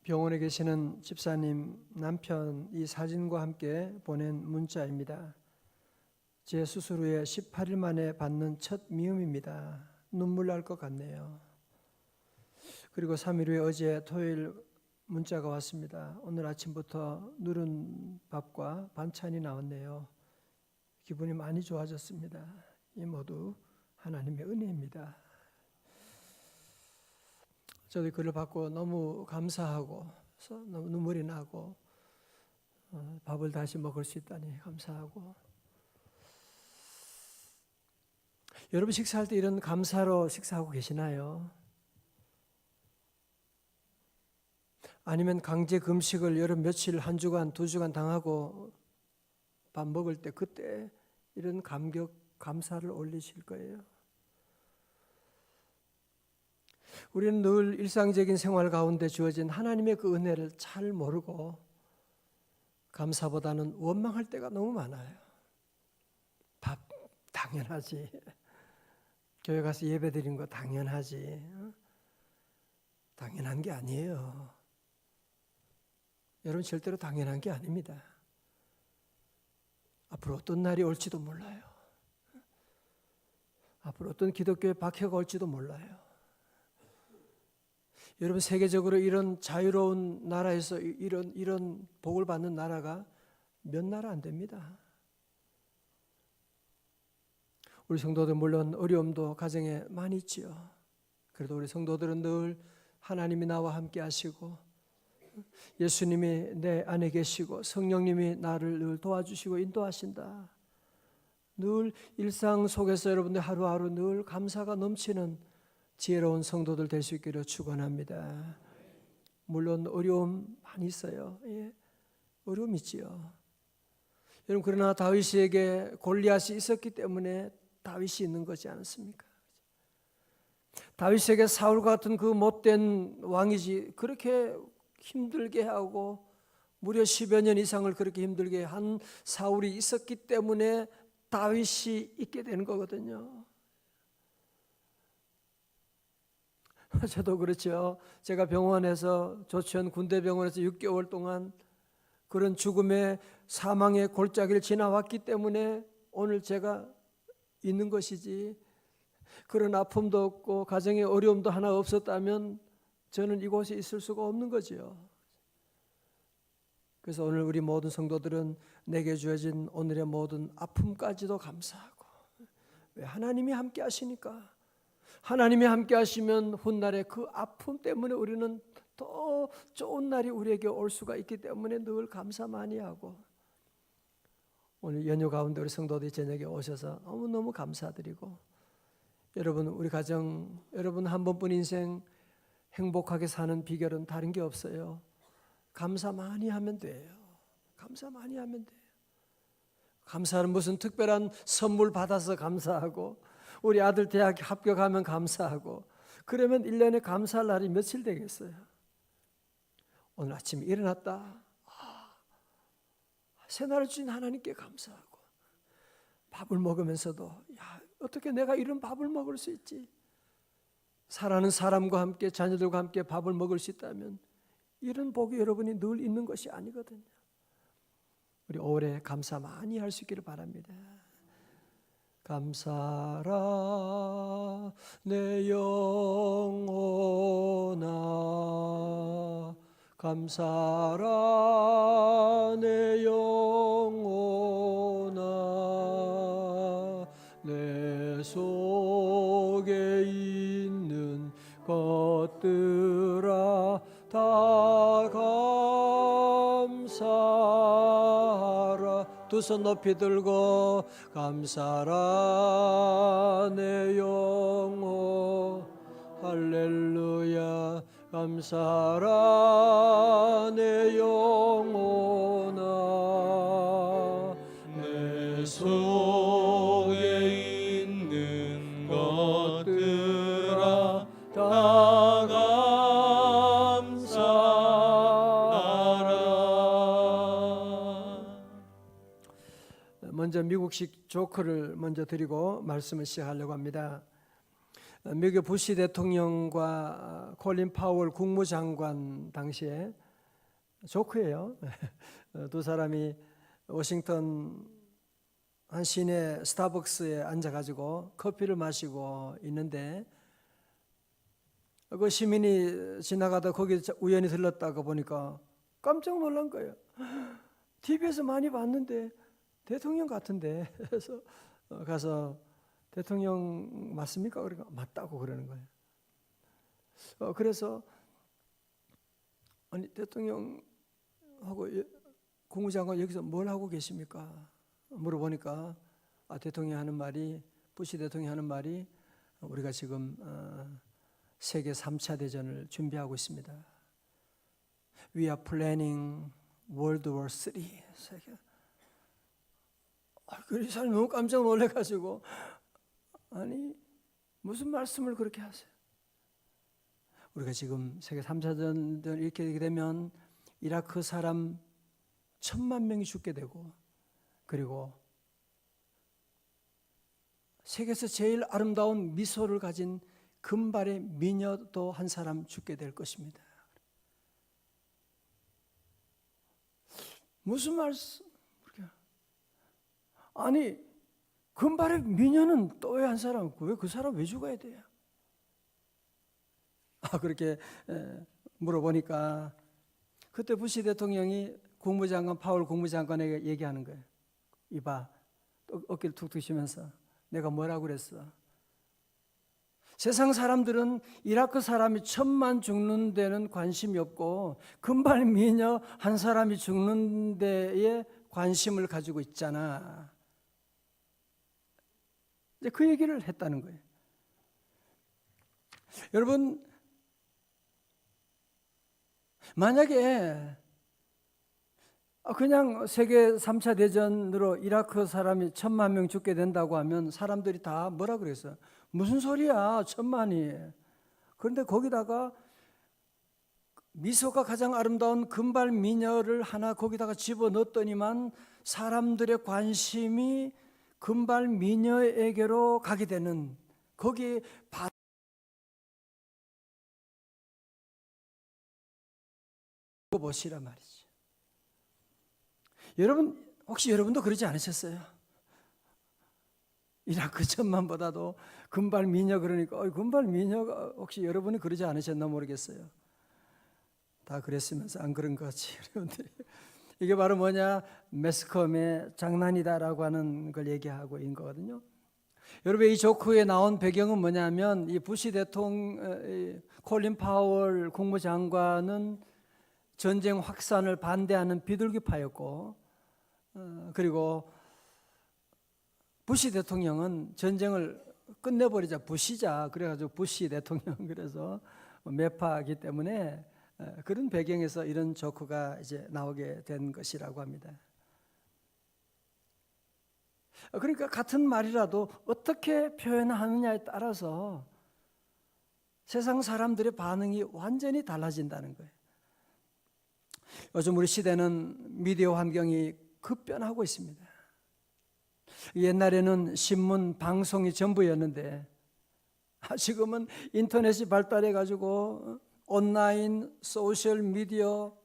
병원에 계시는 집사님 남편 이 사진과 함께 보낸 문자입니다. 제 수술 후에 18일 만에 받는 첫 미음입니다. 눈물 날 것 같네요. 그리고 3일 후에 어제 토요일 문자가 왔습니다. 오늘 아침부터 누른 밥과 반찬이 나왔네요. 기분이 많이 좋아졌습니다. 이 모두 하나님의 은혜입니다. 저도 글을 받고 너무 감사하고 너무 눈물이 나고 밥을 다시 먹을 수 있다니 감사하고, 여러분 식사할 때 이런 감사로 식사하고 계시나요? 아니면 강제 금식을 여름 며칠, 한 주간, 두 주간 당하고 밥 먹을 때 그때 이런 감격, 감사를 올리실 거예요? 우리는 늘 일상적인 생활 가운데 주어진 하나님의 그 은혜를 잘 모르고 감사보다는 원망할 때가 너무 많아요. 밥 당연하지. 교회 가서 예배 드린 거 당연하지. 당연한 게 아니에요. 여러분 절대로 당연한 게 아닙니다. 앞으로 어떤 날이 올지도 몰라요. 앞으로 어떤 기독교의 박해가 올지도 몰라요. 여러분 세계적으로 이런 자유로운 나라에서 이런 복을 받는 나라가 몇 나라 안 됩니다. 우리 성도들 물론 어려움도 가정에 많이 있지요. 그래도 우리 성도들은 늘 하나님이 나와 함께 하시고 예수님이 내 안에 계시고 성령님이 나를 늘 도와주시고 인도하신다. 늘 일상 속에서 여러분들 하루하루 늘 감사가 넘치는 지혜로운 성도들 될 수 있기를 축원합니다. 물론 어려움 많이 있어요. 예, 어려움 있지요. 여러분 그러나 다윗에게 골리앗이 있었기 때문에 다윗이 있는 거지 않습니까? 다윗에게 사울 같은 그 못된 왕이지 그렇게 힘들게 하고 무려 10여 년 이상을 그렇게 힘들게 한 사울이 있었기 때문에 다윗이 있게 되는 거거든요. 저도 그렇죠. 제가 병원에서 조치원 군대병원에서 6개월 동안 그런 죽음의 사망의 골짜기를 지나왔기 때문에 오늘 제가 있는 것이지, 그런 아픔도 없고 가정의 어려움도 하나 없었다면 저는 이곳에 있을 수가 없는 거지요. 그래서 오늘 우리 모든 성도들은 내게 주어진 오늘의 모든 아픔까지도 감사하고, 왜? 하나님이 함께 하시니까. 하나님이 함께 하시면 훗날에 그 아픔 때문에 우리는 더 좋은 날이 우리에게 올 수가 있기 때문에 늘 감사 많이 하고, 오늘 연휴 가운데 우리 성도들이 저녁에 오셔서 너무너무 감사드리고, 여러분 우리 가정, 여러분 한 번뿐 인생 행복하게 사는 비결은 다른 게 없어요. 감사 많이 하면 돼요. 감사 많이 하면 돼요. 감사는 무슨 특별한 선물 받아서 감사하고, 우리 아들 대학 합격하면 감사하고, 그러면 1년에 감사할 날이 며칠 되겠어요? 오늘 아침에 일어났다, 새날을 주신 하나님께 감사하고, 밥을 먹으면서도 어떻게 내가 이런 밥을 먹을 수 있지? 사랑하는 사람과 함께 자녀들과 함께 밥을 먹을 수 있다면 이런 복이 여러분이 늘 있는 것이 아니거든요. 우리 올해 감사 많이 할 수 있기를 바랍니다. 감사라 내 영혼아, 감사라 내 영혼아, 내 속에 있는 것들아 다 감사하라. 두 손 높이 들고 감사라 내 영혼, 할렐루야. 감사라 내 영혼아, 내 속에 있는 것들아 다 감사하라. 먼저 미국식 조크를 먼저 드리고 말씀을 시작하려고 합니다. 미국의 부시 대통령과 콜린 파월 국무장관 당시에 조크예요. 두 사람이 워싱턴 한 시내 스타벅스에 앉아가지고 커피를 마시고 있는데 그 시민이 지나가다 거기 우연히 들렀다가 보니까 깜짝 놀란 거예요. TV에서 많이 봤는데 대통령 같은데. 그래서 가서 대통령 맞습니까? 그러니까 맞다고 그러는 거예요. 그래서 아니 대통령하고 국무장관 여기서 뭘 하고 계십니까? 물어보니까 대통령이 하는 말이 부시 대통령이 하는 말이 우리가 지금 세계 3차 대전을 준비하고 있습니다. We are planning World War III. 그 사람이 너무 깜짝 놀라가지고 아니 무슨 말씀을 그렇게 하세요? 우리가 지금 세계 3차 대전 이렇게 되게 되면 이라크 사람 1,000만 명이 죽게 되고 그리고 세계에서 제일 아름다운 미소를 가진 금발의 미녀도 한 사람 죽게 될 것입니다. 무슨 말씀? 아니 금발의 미녀는 또 왜 한 사람? 왜 그 사람 왜 죽어야 돼요? 그렇게 물어보니까 그때 부시 대통령이 국무장관 파월 국무장관에게 얘기하는 거예요. 이봐, 어깨를 툭 드시면서 내가 뭐라고 그랬어? 세상 사람들은 이라크 사람이 1,000만 죽는 데는 관심이 없고 금발 미녀 한 사람이 죽는 데에 관심을 가지고 있잖아. 이제 그 얘기를 했다는 거예요. 여러분, 만약에 그냥 세계 3차 대전으로 이라크 사람이 1,000만 명 죽게 된다고 하면 사람들이 다 뭐라 그랬어요? 무슨 소리야 1,000만이. 그런데 거기다가 미소가 가장 아름다운 금발 미녀를 하나 거기다가 집어넣었더니만 사람들의 관심이 금발 미녀에게로 가게 되는 거기에 보시란 말이지. 여러분 혹시 여러분도 그러지 않으셨어요? 이라크 1,000만보다도 금발 미녀 그러니까 금발 미녀가 혹시 여러분이 그러지 않으셨나 모르겠어요. 다 그랬으면서 안 그런 것 같이 여러분들이. 이게 바로 뭐냐? 매스컴의 장난이다라고 하는 걸 얘기하고 있는 거거든요. 여러분 이 조크에 나온 배경은 뭐냐면 이 부시 대통령 콜린 파월 국무장관은 전쟁 확산을 반대하는 비둘기파였고 그리고 부시 대통령은 전쟁을 끝내버리자 부시자 그래가지고 부시 대통령 그래서 매파하기 때문에 그런 배경에서 이런 조크가 이제 나오게 된 것이라고 합니다. 그러니까 같은 말이라도 어떻게 표현하느냐에 따라서 세상 사람들의 반응이 완전히 달라진다는 거예요. 요즘 우리 시대는 미디어 환경이 급변하고 있습니다. 옛날에는 신문, 방송이 전부였는데 지금은 인터넷이 발달해가지고 온라인, 소셜 미디어,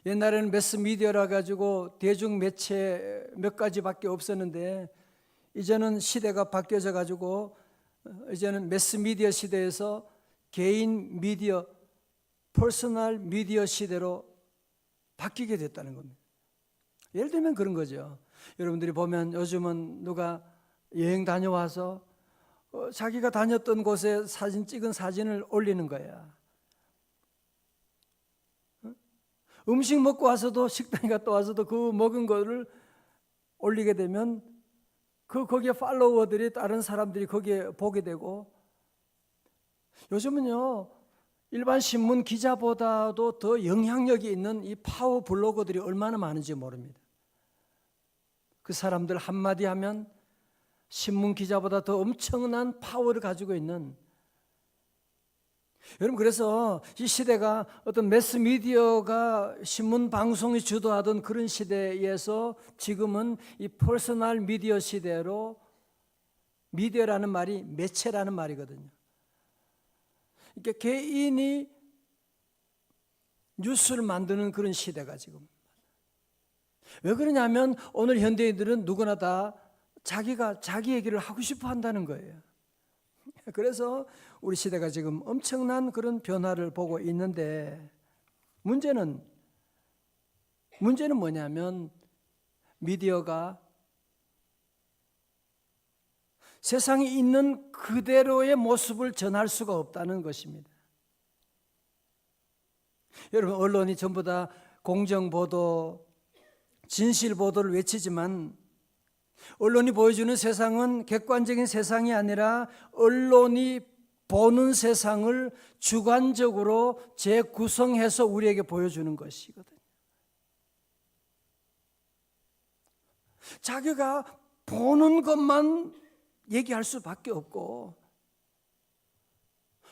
옛날에는 매스미디어라 가지고 대중매체 몇 가지밖에 없었는데 이제는 시대가 바뀌어져 가지고 이제는 매스미디어 시대에서 개인 미디어, 퍼스널 미디어 시대로 바뀌게 됐다는 겁니다. 예를 들면 그런 거죠. 여러분들이 보면 요즘은 누가 여행 다녀와서 자기가 다녔던 곳에 찍은 사진을 올리는 거야. 음식 먹고 와서도 식당에 갔다 와서도 그 먹은 거를 올리게 되면 거기에 팔로워들이 다른 사람들이 거기에 보게 되고 요즘은요 일반 신문 기자보다도 더 영향력이 있는 이 파워 블로거들이 얼마나 많은지 모릅니다. 그 사람들 한마디 하면 신문 기자보다 더 엄청난 파워를 가지고 있는 여러분 그래서 이 시대가 어떤 매스미디어가 신문 방송이 주도하던 그런 시대에서 지금은 이 퍼스널 미디어 시대로 미디어라는 말이 매체라는 말이거든요. 그러니까 개인이 뉴스를 만드는 그런 시대가 지금. 왜 그러냐면 오늘 현대인들은 누구나 다 자기가 자기 얘기를 하고 싶어 한다는 거예요. 그래서 우리 시대가 지금 엄청난 그런 변화를 보고 있는데 문제는 뭐냐면 미디어가 세상에 있는 그대로의 모습을 전할 수가 없다는 것입니다. 여러분, 언론이 전부 다 공정보도, 진실보도를 외치지만 언론이 보여주는 세상은 객관적인 세상이 아니라 언론이 보는 세상을 주관적으로 재구성해서 우리에게 보여주는 것이거든요. 자기가 보는 것만 얘기할 수밖에 없고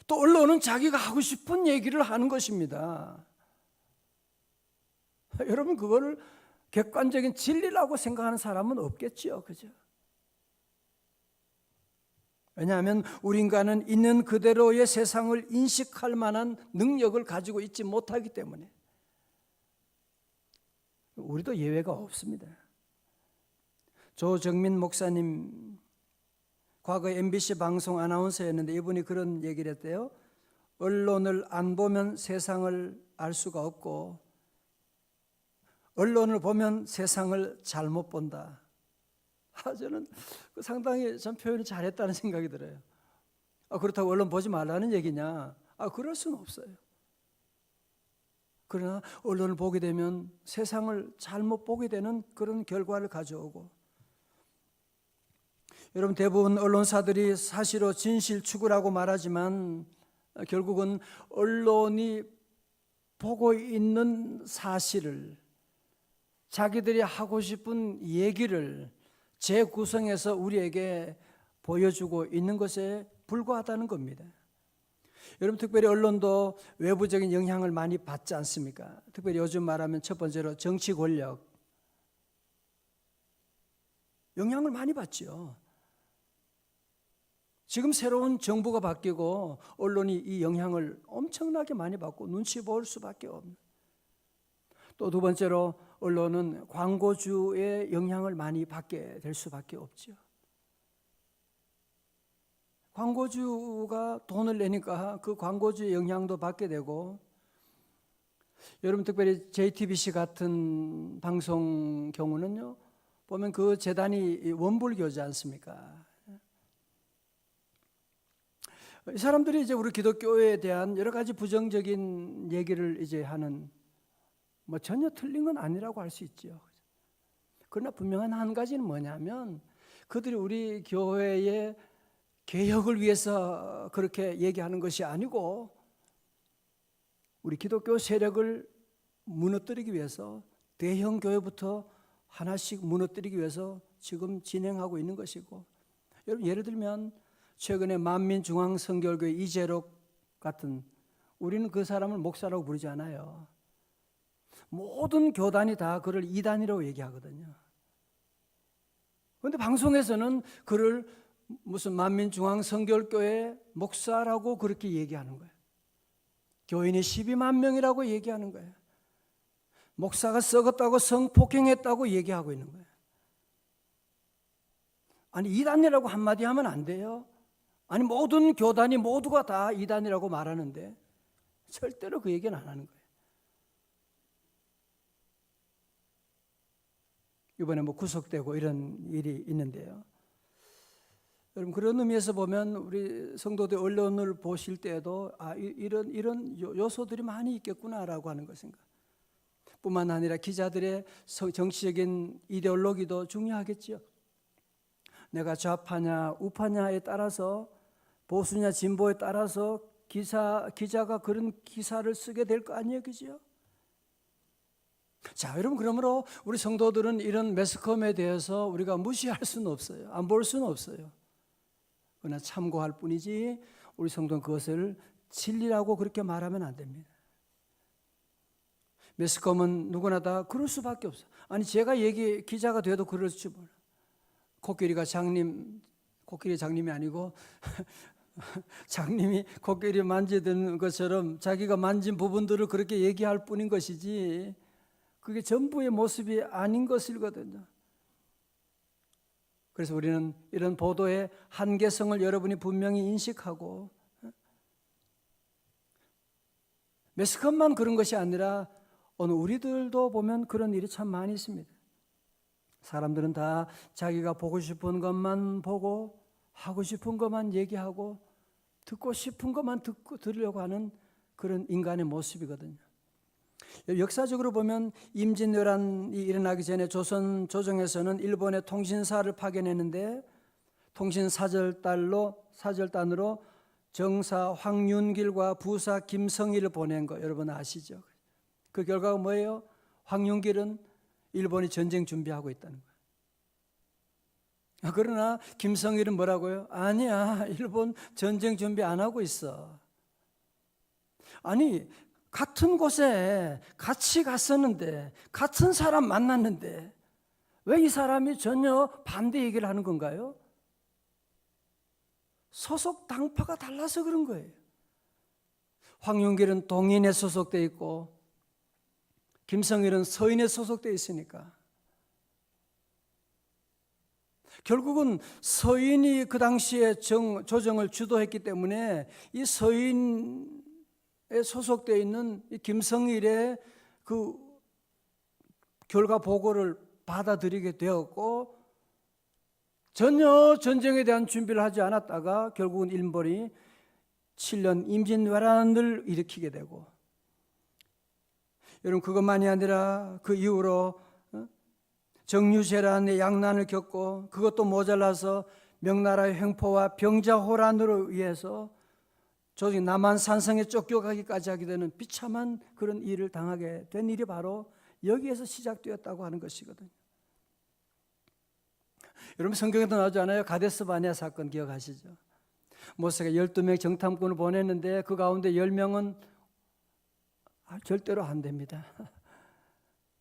또 언론은 자기가 하고 싶은 얘기를 하는 것입니다. 여러분, 그거를 객관적인 진리라고 생각하는 사람은 없겠지요, 그죠? 왜냐하면 우리 인간은 있는 그대로의 세상을 인식할 만한 능력을 가지고 있지 못하기 때문에. 우리도 예외가 없습니다. 조정민 목사님, 과거 MBC 방송 아나운서였는데 이분이 그런 얘기를 했대요. 언론을 안 보면 세상을 알 수가 없고 언론을 보면 세상을 잘못 본다. 저는 상당히 참 표현을 잘했다는 생각이 들어요. 그렇다고 언론 보지 말라는 얘기냐? 그럴 수는 없어요. 그러나 언론을 보게 되면 세상을 잘못 보게 되는 그런 결과를 가져오고, 여러분, 대부분 언론사들이 사실로 진실 추구라고 말하지만 결국은 언론이 보고 있는 사실을, 자기들이 하고 싶은 얘기를 재구성해서 우리에게 보여주고 있는 것에 불과하다는 겁니다. 여러분, 특별히 언론도 외부적인 영향을 많이 받지 않습니까? 특별히 요즘 말하면 첫 번째로 정치 권력, 영향을 많이 받죠. 지금 새로운 정부가 바뀌고 언론이 이 영향을 엄청나게 많이 받고 눈치 볼 수밖에 없는. 또 두 번째로 언론은 광고주의 영향을 많이 받게 될 수밖에 없죠. 광고주가 돈을 내니까 그 광고주의 영향도 받게 되고, 여러분, 특별히 JTBC 같은 방송 경우는요, 보면 그 재단이 원불교지 않습니까? 이 사람들이 이제 우리 기독교에 대한 여러 가지 부정적인 얘기를 이제 하는, 전혀 틀린 건 아니라고 할 수 있죠. 그러나 분명한 한 가지는 뭐냐면 그들이 우리 교회의 개혁을 위해서 그렇게 얘기하는 것이 아니고 우리 기독교 세력을 무너뜨리기 위해서, 대형 교회부터 하나씩 무너뜨리기 위해서 지금 진행하고 있는 것이고, 여러분, 예를 들면 최근에 만민중앙선교회 이재록 같은, 우리는 그 사람을 목사라고 부르지 않아요. 모든 교단이 다 그를 이단이라고 얘기하거든요. 그런데 방송에서는 그를 무슨 만민중앙선교회 목사라고 그렇게 얘기하는 거예요. 교인이 12만 명이라고 얘기하는 거예요. 목사가 썩었다고, 성폭행했다고 얘기하고 있는 거예요. 아니, 이단이라고 한마디 하면 안 돼요. 아니, 모든 교단이 모두가 다 이단이라고 말하는데 절대로 그 얘기는 안 하는 거예요. 이번에 구속되고 이런 일이 있는데요. 여러분, 그런 의미에서 보면 우리 성도들 언론을 보실 때에도 이런 요소들이 많이 있겠구나라고 하는 것인가. 뿐만 아니라 기자들의 정치적인 이데올로기도 중요하겠죠. 내가 좌파냐 우파냐에 따라서, 보수냐 진보에 따라서 기자가 그런 기사를 쓰게 될 거 아니에요, 그죠? 자, 여러분, 그러므로 우리 성도들은 이런 매스컴에 대해서 우리가 무시할 수는 없어요. 안 볼 수는 없어요. 그러나 참고할 뿐이지 우리 성도는 그것을 진리라고 그렇게 말하면 안 됩니다. 매스컴은 누구나 다 그럴 수밖에 없어요. 아니, 제가 기자가 돼도 그럴 줄 몰라. 코끼리가 코끼리 장님이 아니고 장님이 코끼리 만지던 것처럼 자기가 만진 부분들을 그렇게 얘기할 뿐인 것이지 그게 전부의 모습이 아닌 것이거든요. 그래서 우리는 이런 보도의 한계성을 여러분이 분명히 인식하고, 매스컴만 그런 것이 아니라 오늘 우리들도 보면 그런 일이 참 많이 있습니다. 사람들은 다 자기가 보고 싶은 것만 보고 하고 싶은 것만 얘기하고 듣고 싶은 것만 들으려고 하는 그런 인간의 모습이거든요. 역사적으로 보면 임진왜란이 일어나기 전에 조선 조정에서는 일본의 통신사를 파견했는데 통신사절단으로 정사 황윤길과 부사 김성일을 보낸 거 여러분 아시죠? 그 결과가 뭐예요? 황윤길은 일본이 전쟁 준비하고 있다는 거예요. 그러나 김성일은 뭐라고요? 아니야, 일본 전쟁 준비 안 하고 있어. 아니, 같은 곳에 같이 갔었는데 같은 사람 만났는데 왜 이 사람이 전혀 반대 얘기를 하는 건가요? 소속 당파가 달라서 그런 거예요. 황윤길은 동인에 소속되어 있고 김성일은 서인에 소속되어 있으니까 결국은 서인이 그 당시에 조정을 주도했기 때문에 이 서인에 소속되어 있는 이 김성일의 그 결과 보고를 받아들이게 되었고 전혀 전쟁에 대한 준비를 하지 않았다가 결국은 일본이 7년 임진왜란을 일으키게 되고, 여러분 그것만이 아니라 그 이후로 정유재란의 양난을 겪고 그것도 모자라서 명나라의 횡포와 병자호란으로 의해서 조직 남한 산성에 쫓겨가기까지 하게 되는 비참한 그런 일을 당하게 된 일이 바로 여기에서 시작되었다고 하는 것이거든요. 여러분 성경에도 나오잖아요. 가데스 바네아 사건 기억하시죠? 모세가 12명 정탐꾼을 보냈는데 그 가운데 10명은 절대로 안 됩니다.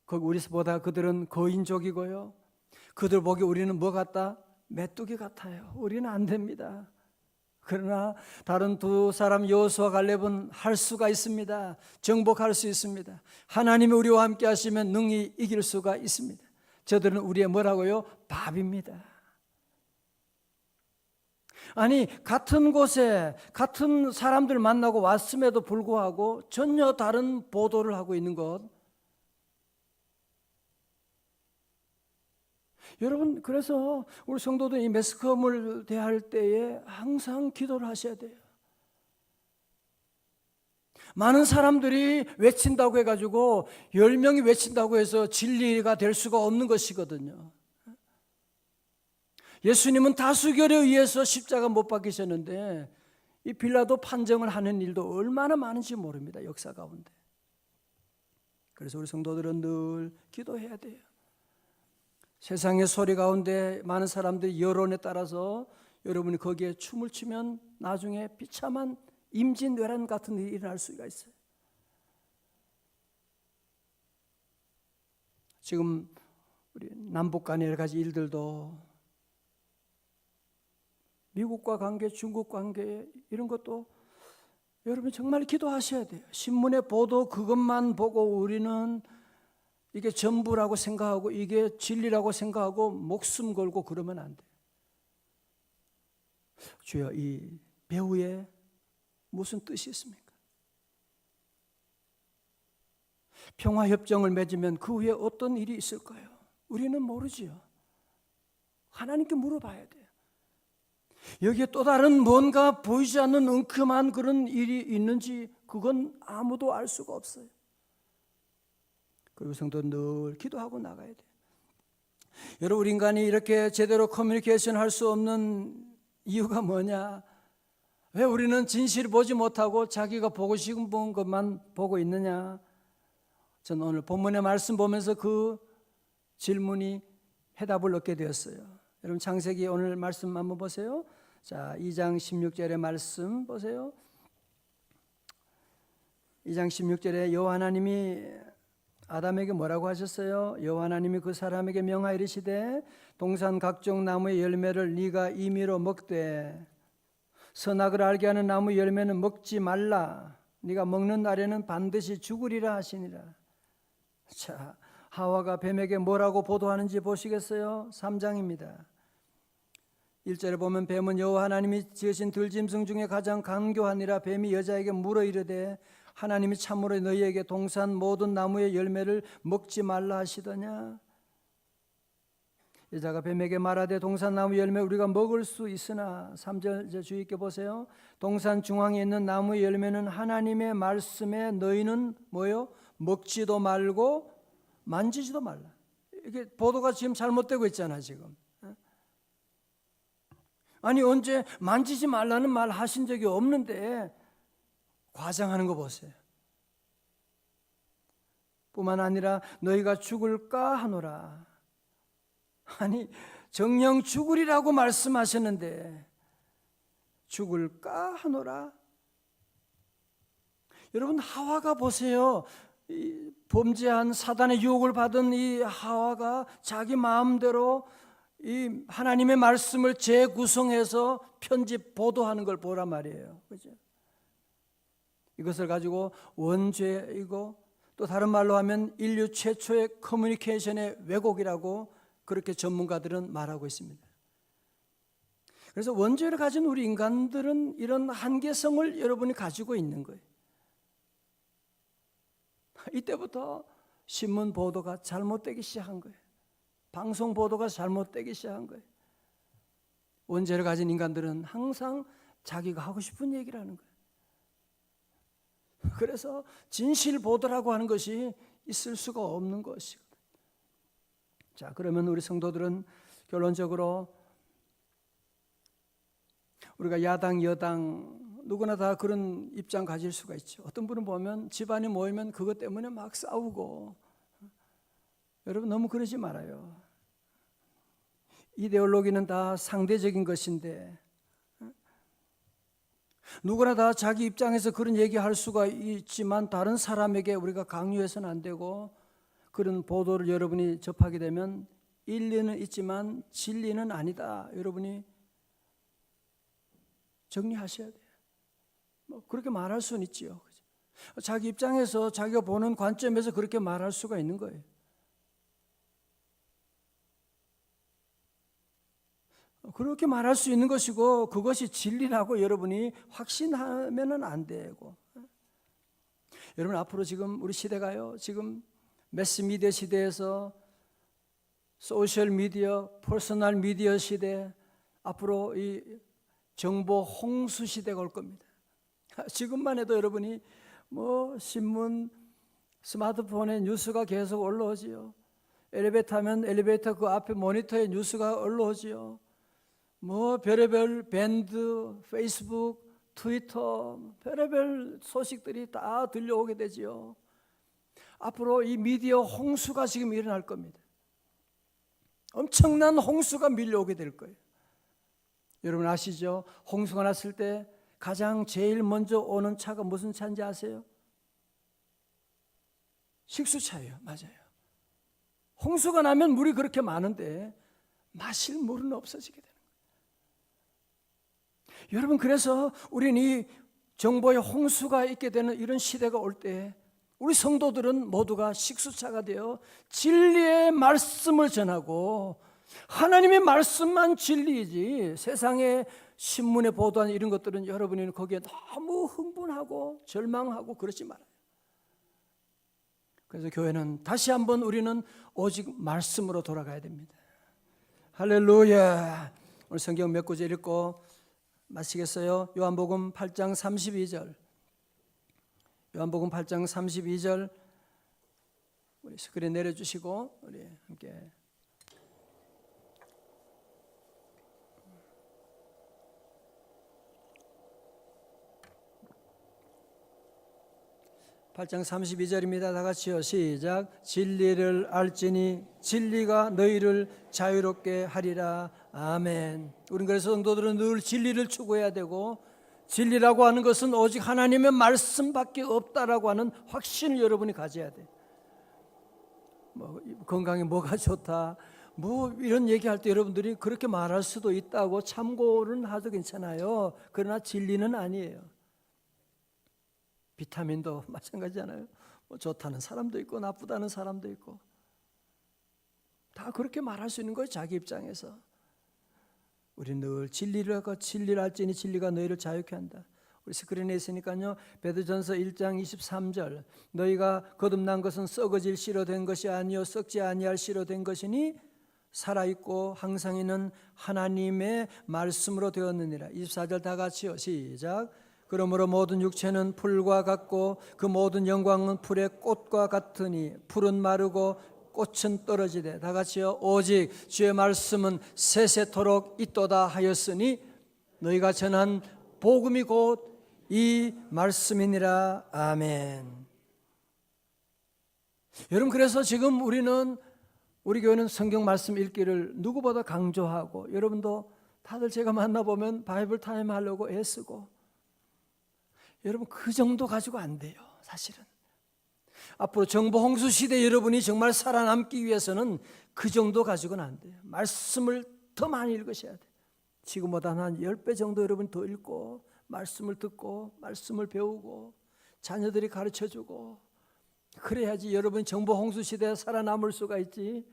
거기 우리보다 그들은 거인족이고요. 그들 보기 우리는 뭐 같다? 메뚜기 같아요. 우리는 안 됩니다. 그러나 다른 두 사람 여호수아 갈렙은 할 수가 있습니다. 정복할 수 있습니다. 하나님이 우리와 함께 하시면 능히 이길 수가 있습니다. 저들은 우리의 뭐라고요? 밥입니다. 아니 같은 곳에 같은 사람들 만나고 왔음에도 불구하고 전혀 다른 보도를 하고 있는 것, 여러분 그래서 우리 성도들 이 매스컴을 대할 때에 항상 기도를 하셔야 돼요. 많은 사람들이 외친다고 해가지고 10명이 외친다고 해서 진리가 될 수가 없는 것이거든요. 예수님은 다수결에 의해서 십자가 못 박히셨는데 이 빌라도 판정을 하는 일도 얼마나 많은지 모릅니다. 역사 가운데. 그래서 우리 성도들은 늘 기도해야 돼요. 세상의 소리 가운데 많은 사람들이 여론에 따라서 여러분이 거기에 춤을 추면 나중에 비참한 임진왜란 같은 일이 일어날 수가 있어요. 지금 우리 남북 간의 여러 가지 일들도 미국과 관계, 중국 관계 이런 것도 여러분 정말 기도하셔야 돼요. 신문의 보도 그것만 보고 우리는 이게 전부라고 생각하고 이게 진리라고 생각하고 목숨 걸고 그러면 안 돼요. 주여, 이 배후에 무슨 뜻이 있습니까? 평화협정을 맺으면 그 후에 어떤 일이 있을까요? 우리는 모르지요. 하나님께 물어봐야 돼요. 여기에 또 다른 뭔가 보이지 않는 엉큼한 그런 일이 있는지 그건 아무도 알 수가 없어요. 그리고 성도 늘 기도하고 나가야 돼요. 여러분 우리 인간이 이렇게 제대로 커뮤니케이션 할 수 없는 이유가 뭐냐? 왜 우리는 진실을 보지 못하고 자기가 보고 싶은 것만 보고 있느냐? 저는 오늘 본문의 말씀 보면서 그 질문이 해답을 얻게 되었어요. 여러분 창세기 오늘 말씀 한번 보세요. 자, 2장 16절의 말씀 보세요. 2장 16절에 여호와 하나님이 아담에게 뭐라고 하셨어요? 여호와 하나님이 그 사람에게 명하여 이르시되 동산 각종 나무의 열매를 네가 임의로 먹되 선악을 알게 하는 나무 열매는 먹지 말라. 네가 먹는 날에는 반드시 죽으리라 하시니라. 자, 하와가 뱀에게 뭐라고 보도하는지 보시겠어요? 3장입니다. 1절에 보면 뱀은 여호와 하나님이 지으신 들짐승 중에 가장 간교하니라. 뱀이 여자에게 물어 이르되 하나님이 참으로 너희에게 동산 모든 나무의 열매를 먹지 말라 하시더냐. 여자가 뱀에게 말하되 동산 나무 열매 우리가 먹을 수 있으나 3절 주의 있게 보세요. 동산 중앙에 있는 나무의 열매는 하나님의 말씀에 너희는 뭐요? 먹지도 말고 만지지도 말라. 이게 보도가 지금 잘못되고 있잖아 지금. 아니 언제 만지지 말라는 말 하신 적이 없는데 과장하는 거 보세요. 뿐만 아니라 너희가 죽을까 하노라. 아니 정녕 죽으리라고 말씀하셨는데 죽을까 하노라. 여러분 하와가 보세요. 이 범죄한 사단의 유혹을 받은 이 하와가 자기 마음대로 이 하나님의 말씀을 재구성해서 편집 보도하는 걸 보란 말이에요. 그죠? 이것을 가지고 원죄이고 또 다른 말로 하면 인류 최초의 커뮤니케이션의 왜곡이라고 그렇게 전문가들은 말하고 있습니다. 그래서 원죄를 가진 우리 인간들은 이런 한계성을 여러분이 가지고 있는 거예요. 이때부터 신문 보도가 잘못되기 시작한 거예요. 방송 보도가 잘못되기 시작한 거예요. 원죄를 가진 인간들은 항상 자기가 하고 싶은 얘기를 하는 거예요. 그래서 진실 보도라고 하는 것이 있을 수가 없는 것이거든요. 자, 그러면 우리 성도들은 결론적으로 우리가 야당, 여당 누구나 다 그런 입장 가질 수가 있죠. 어떤 분은 보면 집안이 모이면 그것 때문에 막 싸우고. 여러분 너무 그러지 말아요. 이데올로기는 다 상대적인 것인데 누구나 다 자기 입장에서 그런 얘기할 수가 있지만 다른 사람에게 우리가 강요해서는 안 되고 그런 보도를 여러분이 접하게 되면 일리는 있지만 진리는 아니다. 여러분이 정리하셔야 돼요. 뭐 그렇게 말할 수는 있지요. 자기 입장에서 자기가 보는 관점에서 그렇게 말할 수가 있는 거예요. 그렇게 말할 수 있는 것이고 그것이 진리라고 여러분이 확신하면은 안 되고. 여러분 앞으로 지금 우리 시대가요. 지금 매스미디어 시대에서 소셜 미디어, 퍼스널 미디어 시대, 앞으로 이 정보 홍수 시대가 올 겁니다. 지금만 해도 여러분이 뭐 신문, 스마트폰에 뉴스가 계속 올라오지요. 엘리베이터 하면 엘리베이터 그 앞에 모니터에 뉴스가 올라오지요. 뭐 별의별 밴드, 페이스북, 트위터, 별의별 소식들이 다 들려오게 되지요. 앞으로 이 미디어 홍수가 지금 일어날 겁니다. 엄청난 홍수가 밀려오게 될 거예요. 여러분 아시죠? 홍수가 났을 때 가장 제일 먼저 오는 차가 무슨 차인지 아세요? 식수차예요. 맞아요. 홍수가 나면 물이 그렇게 많은데 마실 물은 없어지게 되는 거예요. 여러분 그래서 우리는 이 정보의 홍수가 있게 되는 이런 시대가 올 때 우리 성도들은 모두가 식수차가 되어 진리의 말씀을 전하고 하나님의 말씀만 진리이지 세상의 신문에 보도한 이런 것들은 여러분이 거기에 너무 흥분하고 절망하고 그러지 말아요. 그래서 교회는 다시 한번 우리는 오직 말씀으로 돌아가야 됩니다. 할렐루야. 오늘 성경 몇 구절 읽고 마치겠어요. 요한복음 8장 32절. 요한복음 8장 32절 우리 스크린 내려주시고 우리 함께 8장 32절입니다. 다 같이요. 시작. 진리를 알지니 진리가 너희를 자유롭게 하리라. 아멘. 우린 그래서 성도들은 늘 진리를 추구해야 되고 진리라고 하는 것은 오직 하나님의 말씀밖에 없다라고 하는 확신을 여러분이 가져야 돼요. 뭐 건강에 뭐가 좋다, 뭐 이런 얘기할 때 여러분들이 그렇게 말할 수도 있다고 참고는 하도 괜찮아요. 그러나 진리는 아니에요. 비타민도 마찬가지잖아요. 뭐 좋다는 사람도 있고 나쁘다는 사람도 있고 다 그렇게 말할 수 있는 거예요. 자기 입장에서. 우리 늘 진리를 하고 진리를 알지니 진리가 너희를 자유케 한다. 우리 스크린에 있으니까요. 베드전서 1장 23절 너희가 거듭난 것은 썩어질 씨로 된 것이 아니요 썩지 아니할 씨로 된 것이니 살아있고 항상 있는 하나님의 말씀으로 되었느니라. 24절 다 같이요. 시작. 그러므로 모든 육체는 풀과 같고 그 모든 영광은 풀의 꽃과 같으니 풀은 마르고 꽃은 떨어지되 다 같이요. 오직 주의 말씀은 세세토록 있도다 하였으니 너희가 전한 복음이 곧 이 말씀이니라. 아멘. 여러분, 그래서 지금 우리 교회는 성경 말씀 읽기를 누구보다 강조하고, 여러분도 다들 제가 만나보면 바이블 타임 하려고 애쓰고, 여러분 그 정도 가지고 안 돼요. 사실은 앞으로 정보 홍수 시대 여러분이 정말 살아남기 위해서는 그 정도 가지고는 안 돼요. 말씀을 더 많이 읽으셔야 돼요. 지금보다 한 10배 정도 여러분 더 읽고 말씀을 듣고 말씀을 배우고 자녀들이 가르쳐주고 그래야지 여러분 정보 홍수 시대에 살아남을 수가 있지.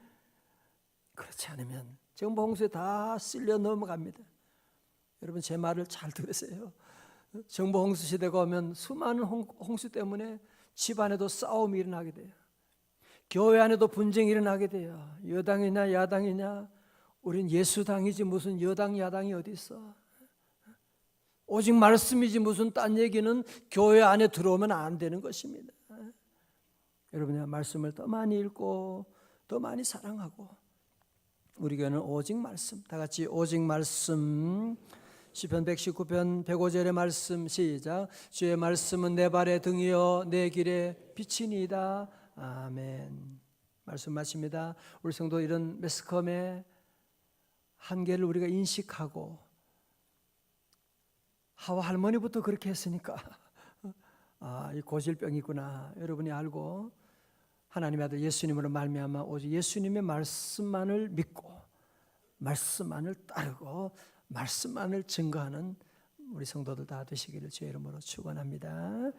그렇지 않으면 정보 홍수에 다 쓸려 넘어갑니다. 여러분 제 말을 잘 들으세요. 정보 홍수 시대가 오면 수많은 홍수 때문에 집안에도 싸움이 일어나게 돼요. 교회 안에도 분쟁이 일어나게 돼요. 여당이냐 야당이냐. 우린 예수당이지 무슨 여당 야당이 어디 있어. 오직 말씀이지 무슨 딴 얘기는 교회 안에 들어오면 안 되는 것입니다. 여러분이 말씀을 더 많이 읽고 더 많이 사랑하고, 우리 교회는 오직 말씀, 다 같이 오직 말씀. 시편 119편 105절의 말씀 시작. 주의 말씀은 내 발의 등이요 내 길의 빛이니이다. 아멘. 말씀 마칩니다. 우리 성도 이런 매스컴의 한계를 우리가 인식하고, 하와 할머니부터 그렇게 했으니까 이 고질병이구나 여러분이 알고, 하나님의 아들 예수님으로 말미암아 오직 예수님의 말씀만을 믿고 말씀만을 따르고 말씀만을 증거하는 우리 성도들 다 되시기를 주의 이름으로 축원합니다.